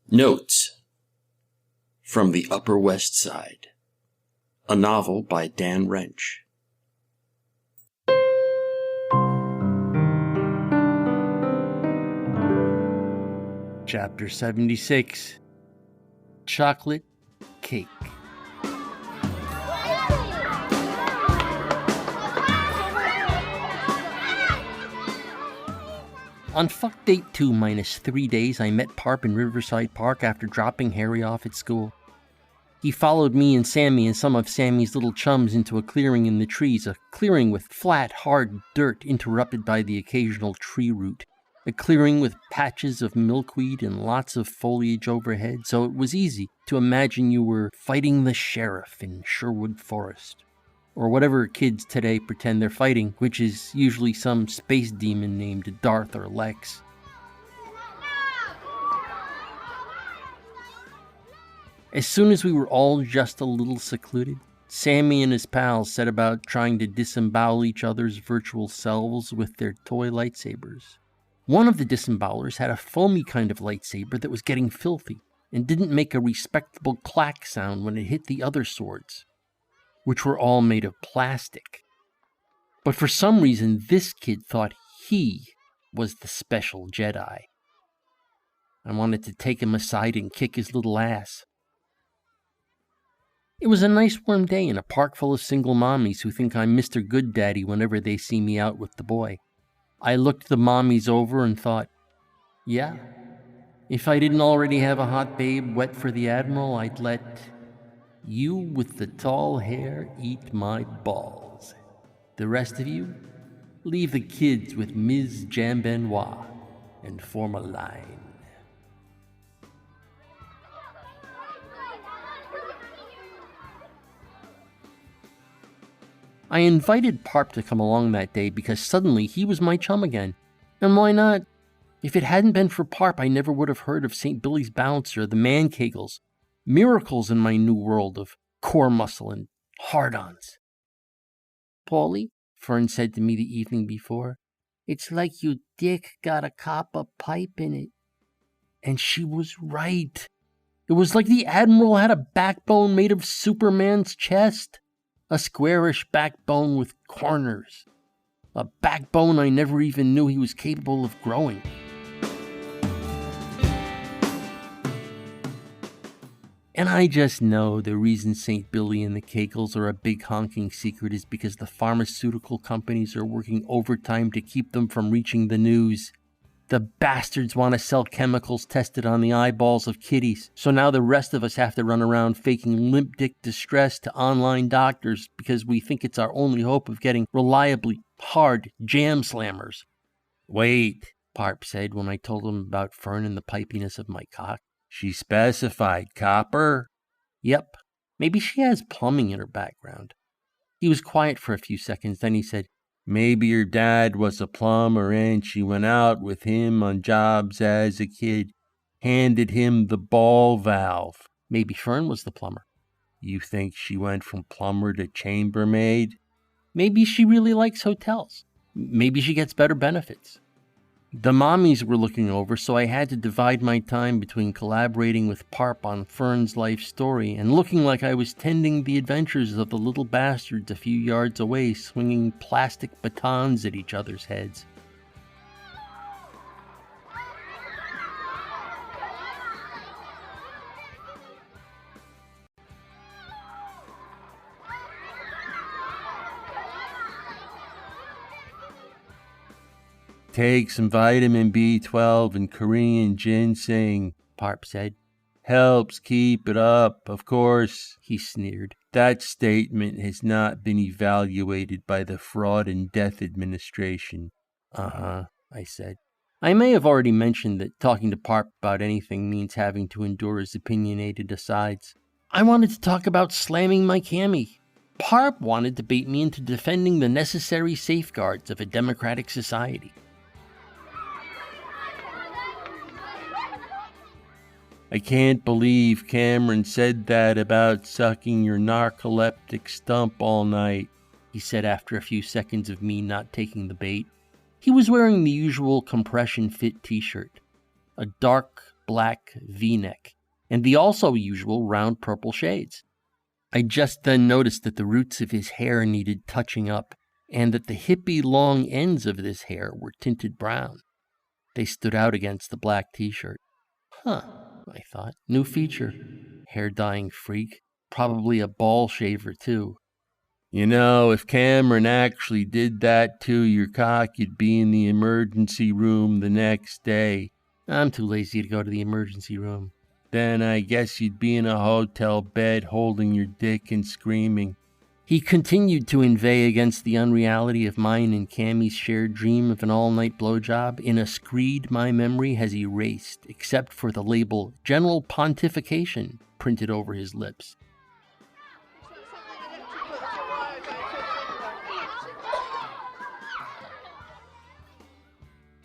Notes from the Upper West Side, a novel by Dan Wrench. Chapter 76, Chocolate Cake. On fuck date 2 minus 3 days, I met Parp in Riverside Park after dropping Harry off at school. He followed me and Sammy and some of Sammy's little chums into a clearing in the trees, a clearing with flat, hard dirt interrupted by the occasional tree root, a clearing with patches of milkweed and lots of foliage overhead, so it was easy to imagine you were fighting the sheriff in Sherwood Forest. Or whatever kids today pretend they're fighting, which is usually some space demon named Darth or Lex. As soon as we were all just a little secluded, Sammy and his pals set about trying to disembowel each other's virtual selves with their toy lightsabers. One of the disembowelers had a foamy kind of lightsaber that was getting filthy and didn't make a respectable clack sound when it hit the other swords, which were all made of plastic. But for some reason, this kid thought he was the special Jedi. I wanted to take him aside and kick his little ass. It was a nice warm day in a park full of single mommies who think I'm Mr. Good Daddy whenever they see me out with the boy. I looked the mommies over and thought, yeah, if I didn't already have a hot babe wet for the Admiral, I'd let you with the tall hair eat my balls. The rest of you, leave the kids with Ms. Jambenois and form a line. I invited Parp to come along that day because suddenly he was my chum again. And why not? If it hadn't been for Parp, I never would have heard of St. Billy's Bouncer, the Man Kegels, miracles in my new world of core muscle and hard-ons. Paulie, Fern said to me the evening before, it's like your dick got a copper pipe in it. And she was right. It was like the Admiral had a backbone made of Superman's chest. A squarish backbone with corners. A backbone I never even knew he was capable of growing. And I just know the reason St. Billy and the Kegels are a big honking secret is because the pharmaceutical companies are working overtime to keep them from reaching the news. The bastards want to sell chemicals tested on the eyeballs of kiddies, so now the rest of us have to run around faking limp dick distress to online doctors because we think it's our only hope of getting reliably hard jam slammers. Wait, Parp said when I told him about Fern and the pipiness of my cock. She specified copper? Yep. Maybe she has plumbing in her background. He was quiet for a few seconds, then he said, maybe your dad was a plumber and she went out with him on jobs as a kid, handed him the ball valve. Maybe Fern was the plumber. You think she went from plumber to chambermaid? Maybe she really likes hotels. Maybe she gets better benefits. The mommies were looking over, so I had to divide my time between collaborating with Parp on Fern's life story and looking like I was tending the adventures of the little bastards a few yards away swinging plastic batons at each other's heads. Take some vitamin B12 and Korean ginseng, Parp said. Helps keep it up, of course, he sneered. That statement has not been evaluated by the Fraud and Death Administration. I said. I may have already mentioned that talking to Parp about anything means having to endure his opinionated asides. I wanted to talk about slamming my cami. Parp wanted to bait me into defending the necessary safeguards of a democratic society. I can't believe Cameron said that about sucking your narcoleptic stump all night, he said after a few seconds of me not taking the bait. He was wearing the usual compression fit t-shirt, a dark black V-neck, and the also usual round purple shades. I just then noticed that the roots of his hair needed touching up, and that the hippie long ends of this hair were tinted brown. They stood out against the black t-shirt. Huh, I thought. New feature. Hair dyeing freak. Probably a ball shaver, too. You know, if Cameron actually did that to your cock, you'd be in the emergency room the next day. I'm too lazy to go to the emergency room. Then I guess you'd be in a hotel bed holding your dick and screaming. He continued to inveigh against the unreality of mine and Cammie's shared dream of an all-night blowjob in a screed my memory has erased, except for the label General Pontification printed over his lips.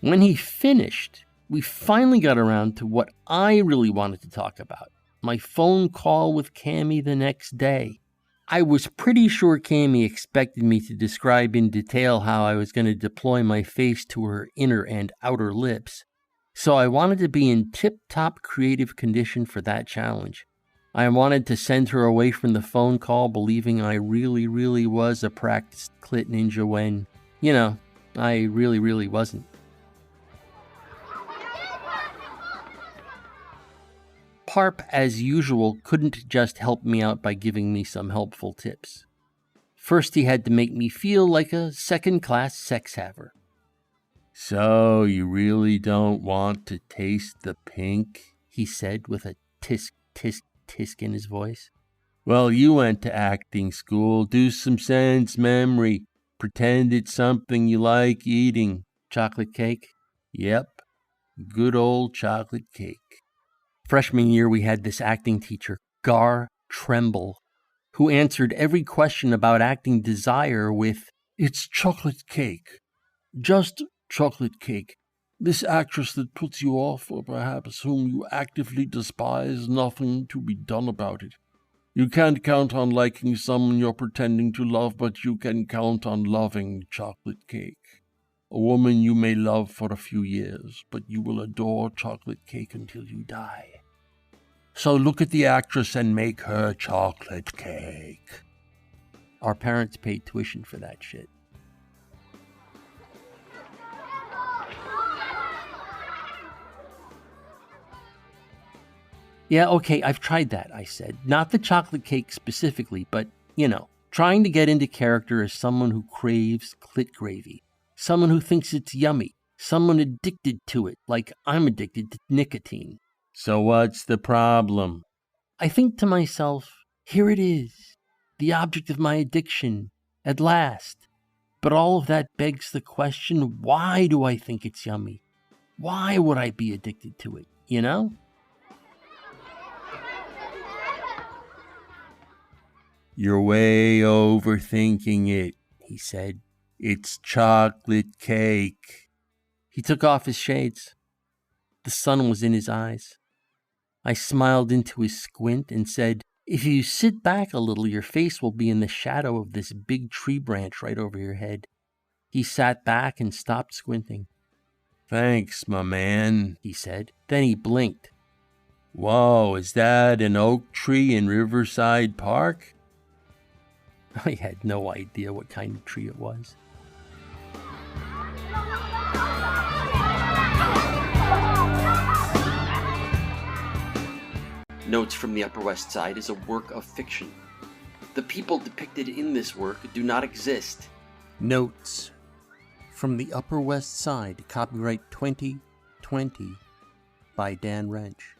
When he finished, we finally got around to what I really wanted to talk about, my phone call with Cammie the next day. I was pretty sure Cammie expected me to describe in detail how I was going to deploy my face to her inner and outer lips, so I wanted to be in tip-top creative condition for that challenge. I wanted to send her away from the phone call believing I really was a practiced clit ninja when, I really wasn't. Parp, as usual, couldn't just help me out by giving me some helpful tips. First, he had to make me feel like a second-class sex haver. So, you really don't want to taste the pink? He said with a tisk in his voice. Well, you went to acting school. Do some sense memory. Pretend it's something you like eating. Chocolate cake? Yep. Good old chocolate cake. Freshman year, we had this acting teacher, Gar Tremble, who answered every question about acting desire with, "It's chocolate cake. Just chocolate cake. This actress that puts you off, or perhaps whom you actively despise, nothing to be done about it. You can't count on liking someone you're pretending to love, but you can count on loving chocolate cake. A woman you may love for a few years, but you will adore chocolate cake until you die. So look at the actress and make her chocolate cake." Our parents paid tuition for that shit. Yeah, okay, I've tried that, I said. Not the chocolate cake specifically, but, trying to get into character as someone who craves clit gravy. Someone who thinks it's yummy. Someone addicted to it, like I'm addicted to nicotine. So what's the problem? I think to myself, here it is, the object of my addiction, at last. But all of that begs the question, why do I think it's yummy? Why would I be addicted to it, You're way overthinking it, he said. It's chocolate cake. He took off his shades. The sun was in his eyes. I smiled into his squint and said, "If you sit back a little, your face will be in the shadow of this big tree branch right over your head." He sat back and stopped squinting. "Thanks, my man," he said. Then he blinked. "Whoa, is that an oak tree in Riverside Park?" I had no idea what kind of tree it was. Notes from the Upper West Side is a work of fiction. The people depicted in this work do not exist. Notes from the Upper West Side, copyright 2020 by Dan Wrench.